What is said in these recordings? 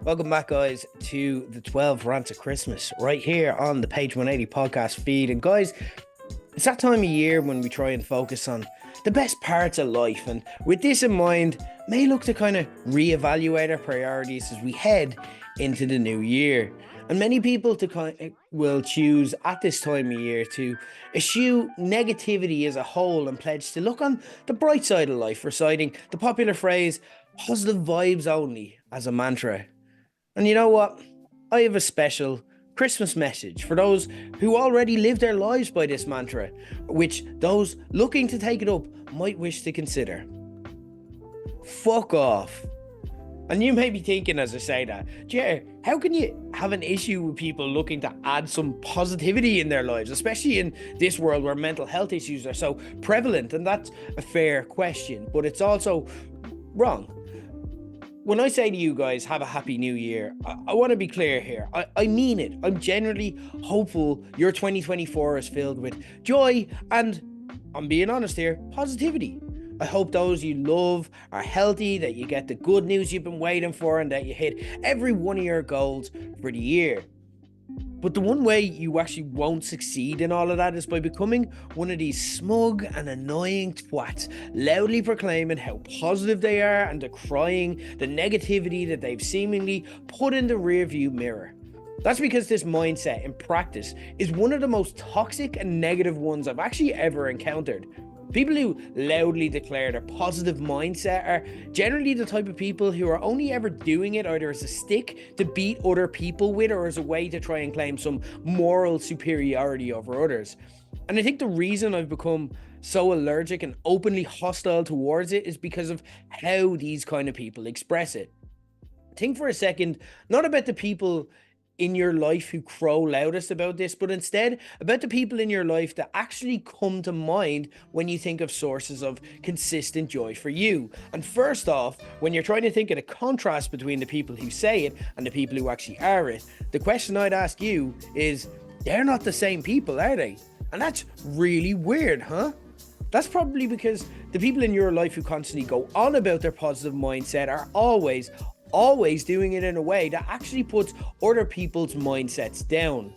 Welcome back, guys, to the 12 Rants of Christmas right here on the Page 180 podcast feed. And, guys, it's that time of year when we try and focus on the best parts of life. And with this in mind, may look to kind of reevaluate our priorities as we head into the new year. And many people will choose at this time of year to eschew negativity as a whole and pledge to look on the bright side of life, reciting the popular phrase positive vibes only as a mantra. And you know what? I have a special Christmas message for those who already live their lives by this mantra, which those looking to take it up might wish to consider. Fuck off. And you may be thinking as I say that, Jer, how can you have an issue with people looking to add some positivity in their lives, especially in this world where mental health issues are so prevalent? And that's a fair question, but it's also wrong. When I say to you guys, have a happy new year, I want to be clear here. I mean it. I'm genuinely hopeful your 2024 is filled with joy and, I'm being honest here, positivity. I hope those you love are healthy, that you get the good news you've been waiting for, and that you hit every one of your goals for the year. But the one way you actually won't succeed in all of that is by becoming one of these smug and annoying twats, loudly proclaiming how positive they are and decrying the negativity that they've seemingly put in the rearview mirror. That's because this mindset in practice is one of the most toxic and negative ones I've actually ever encountered. People who loudly declare their positive mindset are generally the type of people who are only ever doing it either as a stick to beat other people with or as a way to try and claim some moral superiority over others. And I think the reason I've become so allergic and openly hostile towards it is because of how these kind of people express it. Think for a second, not about the people in your life who crow loudest about this, but instead about the people in your life that actually come to mind when you think of sources of consistent joy for you. And first off, when you're trying to think of the contrast between the people who say it and the people who actually are it, the question I'd ask you is, they're not the same people, are they? And that's really weird, huh? That's probably because the people in your life who constantly go on about their positive mindset are always doing it in a way that actually puts other people's mindsets down.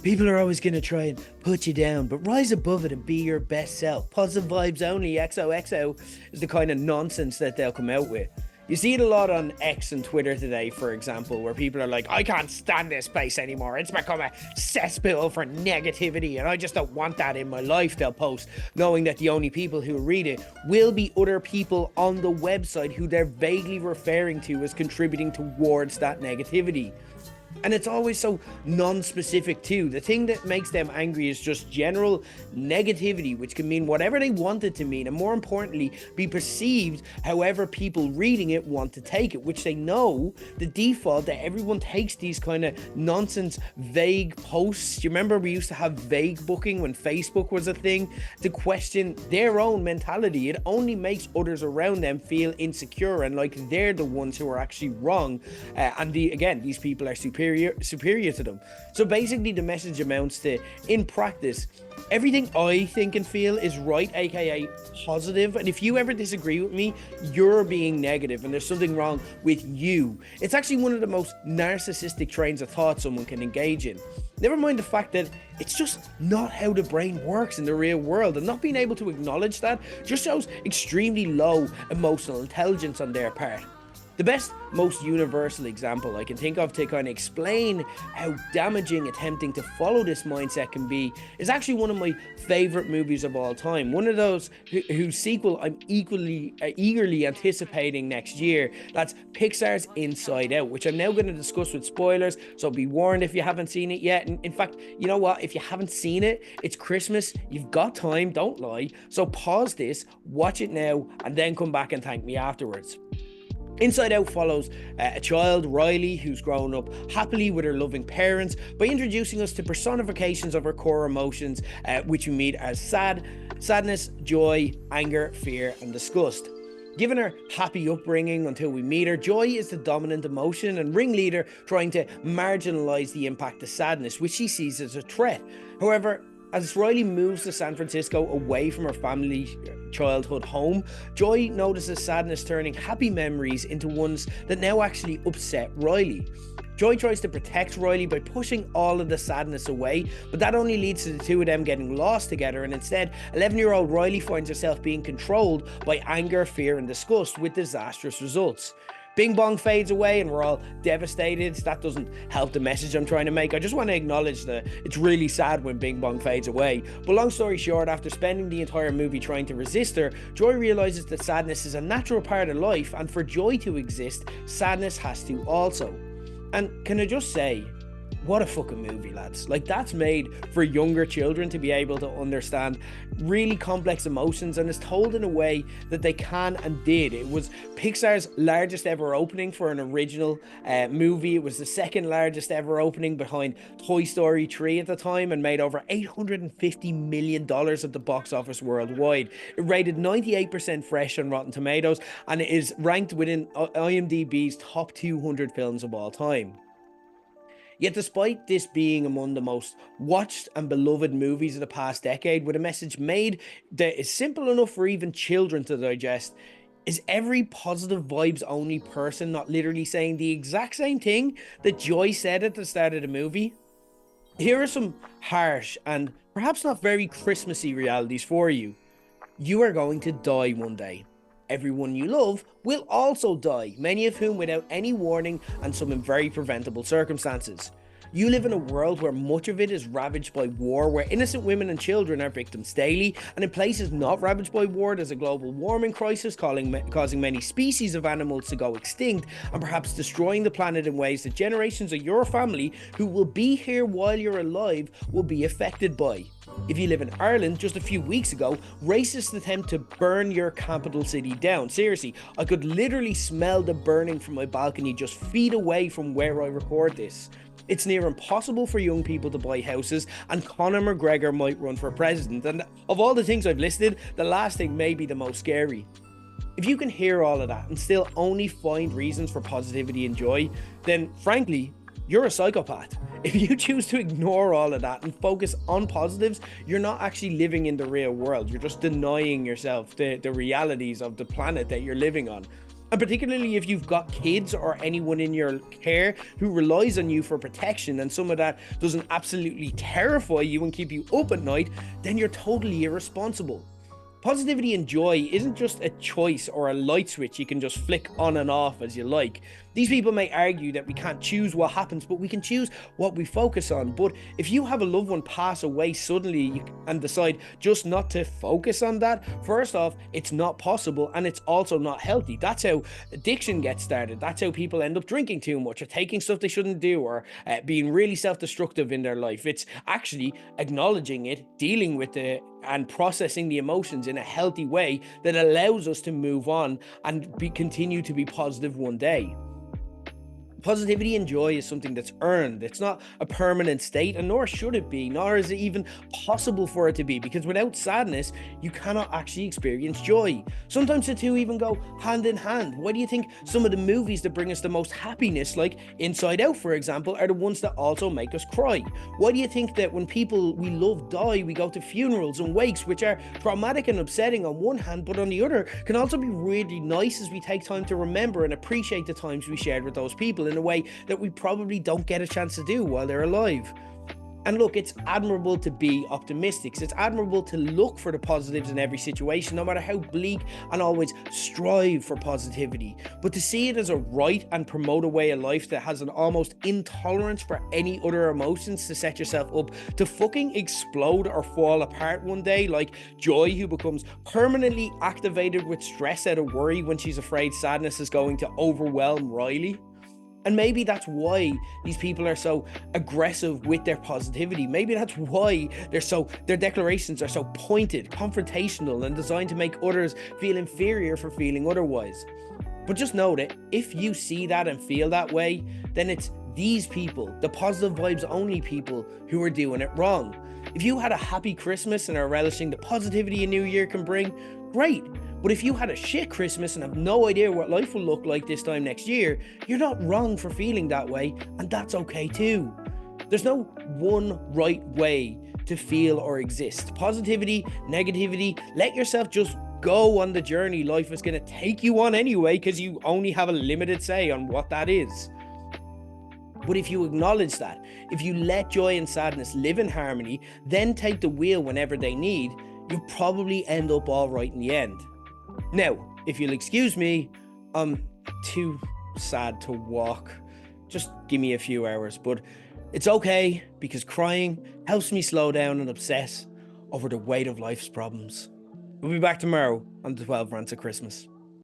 People are always going to try and put you down, but rise above it and be your best self. Positive vibes only, XOXO, is the kind of nonsense that they'll come out with. You see it a lot on X and Twitter today, for example, where people are like, I can't stand this place anymore. It's become a cesspool for negativity, and I just don't want that in my life, they'll post, knowing that the only people who read it will be other people on the website who they're vaguely referring to as contributing towards that negativity. And it's always so non-specific too. The thing that makes them angry is just general negativity, which can mean whatever they want it to mean, and more importantly, be perceived however people reading it want to take it, which they know the default that everyone takes these kind of nonsense, vague posts. You remember we used to have vague booking when Facebook was a thing to question their own mentality. It only makes others around them feel insecure and like they're the ones who are actually wrong. Again, these people are superior to them. So basically the message amounts to, in practice, everything I think and feel is right, aka positive, and if you ever disagree with me, you're being negative and there's something wrong with you. It's actually one of the most narcissistic trains of thought someone can engage in. Never mind the fact that it's just not how the brain works in the real world, and not being able to acknowledge that just shows extremely low emotional intelligence on their part. The best, most universal example I can think of to kind of explain how damaging attempting to follow this mindset can be is actually one of my favorite movies of all time. One of those whose sequel I'm eagerly anticipating next year. That's Pixar's Inside Out, which I'm now going to discuss with spoilers, so be warned if you haven't seen it yet. And in fact, you know what? If you haven't seen it, it's Christmas, you've got time, don't lie. So pause this, watch it now, and then come back and thank me afterwards. Inside Out follows a child, Riley, who's grown up happily with her loving parents by introducing us to personifications of her core emotions, which we meet as sadness, joy, anger, fear, and disgust. Given her happy upbringing until we meet her, joy is the dominant emotion and ringleader trying to marginalise the impact of sadness, which she sees as a threat. However, As Riley moves to San Francisco away from her family childhood home, Joy notices sadness turning happy memories into ones that now actually upset Riley. Joy tries to protect Riley by pushing all of the sadness away, but that only leads to the two of them getting lost together, and instead, 11-year-old Riley finds herself being controlled by anger, fear, and disgust with disastrous results. Bing Bong fades away and we're all devastated. That doesn't help the message I'm trying to make. I just want to acknowledge that it's really sad when Bing Bong fades away. But long story short, after spending the entire movie trying to resist her, Joy realizes that sadness is a natural part of life, and for joy to exist, sadness has to also. And can I just say, what a fucking movie, lads. Like, that's made for younger children to be able to understand really complex emotions, and is told in a way that they can and did. It was Pixar's largest ever opening for an original movie. It was the second largest ever opening behind Toy Story 3 at the time, and made over $850 million at the box office worldwide. It rated 98% fresh on Rotten Tomatoes, and it is ranked within IMDb's top 200 films of all time. Yet despite this being among the most watched and beloved movies of the past decade, with a message made that is simple enough for even children to digest, is every positive vibes only person not literally saying the exact same thing that Joy said at the start of the movie? Here are some harsh and perhaps not very Christmassy realities for you. You are going to die one day. Everyone you love will also die, many of whom without any warning and some in very preventable circumstances. You live in a world where much of it is ravaged by war, where innocent women and children are victims daily, and in places not ravaged by war, there's a global warming crisis causing many species of animals to go extinct, and perhaps destroying the planet in ways that generations of your family, who will be here while you're alive, will be affected by. If you live in Ireland, just a few weeks ago, racists attempt to burn your capital city down. Seriously, I could literally smell the burning from my balcony just feet away from where I record this. It's near impossible for young people to buy houses, and Conor McGregor might run for president. And of all the things I've listed, the last thing may be the most scary. If you can hear all of that and still only find reasons for positivity and joy, then frankly, you're a psychopath. If you choose to ignore all of that and focus on positives, you're not actually living in the real world. You're just denying yourself the realities of the planet that you're living on. And particularly if you've got kids or anyone in your care who relies on you for protection, and some of that doesn't absolutely terrify you and keep you up at night, then you're totally irresponsible. Positivity and joy isn't just a choice or a light switch you can just flick on and off as you like. These people may argue that we can't choose what happens, but we can choose what we focus on. But if you have a loved one pass away suddenly and decide just not to focus on that, first off, it's not possible, and it's also not healthy. That's how addiction gets started. That's how people end up drinking too much, or taking stuff they shouldn't do, or being really self-destructive in their life. It's actually acknowledging it, dealing with it, and processing the emotions in a healthy way that allows us to move on and continue to be positive one day. Positivity and joy is something that's earned. It's not a permanent state, and nor should it be, nor is it even possible for it to be, because without sadness, you cannot actually experience joy. Sometimes the two even go hand in hand. Why do you think some of the movies that bring us the most happiness, like Inside Out, for example, are the ones that also make us cry? Why do you think that when people we love die, we go to funerals and wakes, which are traumatic and upsetting on one hand, but on the other can also be really nice as we take time to remember and appreciate the times we shared with those people in a way that we probably don't get a chance to do while they're alive. And look, it's admirable to be optimistic. It's admirable to look for the positives in every situation, no matter how bleak, and always strive for positivity. But to see it as a right and promote a way of life that has an almost intolerance for any other emotions to set yourself up to fucking explode or fall apart one day, like Joy, who becomes permanently activated with stress out of worry when she's afraid sadness is going to overwhelm Riley. And maybe that's why these people are so aggressive with their positivity. Maybe that's why their declarations are so pointed, confrontational, and designed to make others feel inferior for feeling otherwise. But just know that if you see that and feel that way, then it's these people, the positive vibes only people, who are doing it wrong. If you had a happy Christmas and are relishing the positivity a new year can bring, great. But if you had a shit Christmas and have no idea what life will look like this time next year, you're not wrong for feeling that way, and that's okay too. There's no one right way to feel or exist. Positivity, negativity, let yourself just go on the journey life is going to take you on anyway, because you only have a limited say on what that is. But if you acknowledge that, if you let joy and sadness live in harmony, then take the wheel whenever they need, you probably end up all right in the end. Now, if you'll excuse me, I'm too sad to walk. Just give me a few hours, but it's okay, because crying helps me slow down and obsess over the weight of life's problems. We'll be back tomorrow on the 12 Rants of Christmas.